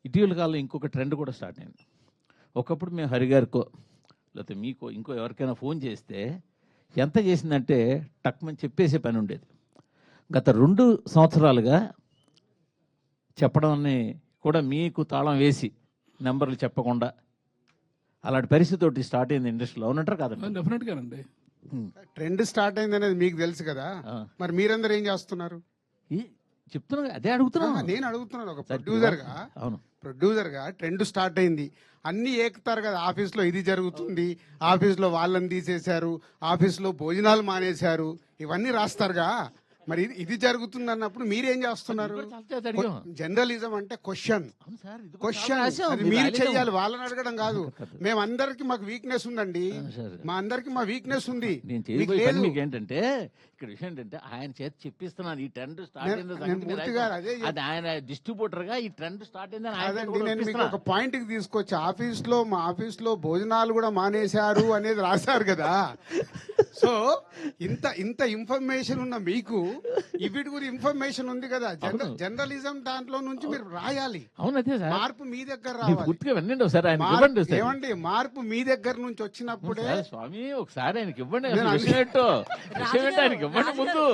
ఇటీవల కాలంలో ఇంకొక ట్రెండ్ కూడా స్టార్ట్ అయింది. ఒకప్పుడు మేము హరిగారికో లేకపోతే మీకో ఇంకో ఎవరికైనా ఫోన్ చేస్తే ఎంత చేసిందంటే టక్మని చెప్పేసే పని ఉండేది. గత 2 సంవత్సరాలుగా చెప్పడం అని కూడా మీకు తాళం వేసి నెంబర్లు చెప్పకుండా అలాంటి పరిస్థితి ఒకటి స్టార్ట్ అయింది ఇండస్ట్రీలో. అవునంటారు కాదండి? డెఫినెట్గానండి. ట్రెండ్ స్టార్ట్ అయింది అనేది మీకు తెలుసు కదా, మరి మీరందరూ ఏం చేస్తున్నారు? చెప్తున్నా, అదే అడుగుతున్నా. నేను అడుగుతున్నాను ఒక ప్రొడ్యూసర్గా. అవును, ప్రొడ్యూసర్గా ట్రెండ్ స్టార్ట్ అయింది, అన్నీ ఏకుతారు కదా. ఆఫీస్లో ఇది జరుగుతుంది, ఆఫీస్లో వాళ్ళని తీసేశారు, ఆఫీస్లో భోజనాలు మానేశారు, ఇవన్నీ రాస్తారుగా. మరి ఇది జరుగుతుంది అన్నప్పుడు మీరేం చేస్తున్నారు? జర్నలిజం అంటే క్వశ్చన్ అది మీరు చెయ్యాలి, వాళ్ళని అడగడం కాదు. మేమందరికి మాకు వీక్నెస్ ఉందండి, మా అందరికి మా వీక్నెస్ ఉంది. మీకు ఏంటంటే ఇక్కడ విషయం ఏంటంటే ఆయన చేతి చెప్పిస్తున్నాను ఈ ట్రెండ్ స్టార్ట్ అయింది. అది ఆయన డిస్ట్రిబ్యూటర్ గా ఈ ట్రెండ్ స్టార్ట్ అయిందని నేను మీకు ఒక పాయింట్ కి తీసుకొచ్చి మా ఆఫీస్ లో భోజనాలు కూడా మానేశారు అనేది రాశారు కదా. సో ఇంత ఇన్ఫర్మేషన్ ఉన్న మీకు ఇవిటి గురించి ఇన్ఫర్మేషన్ ఉంది కదా. జర్నలిజం దాంట్లో నుంచి మీరు రాయాలి. మార్పు మీ దగ్గర రావాలి. ఏమండి, మార్పు మీ దగ్గర నుంచి వచ్చినప్పుడే స్వామి ఒకసారి ఆయనకి ఇవ్వండి ముందు.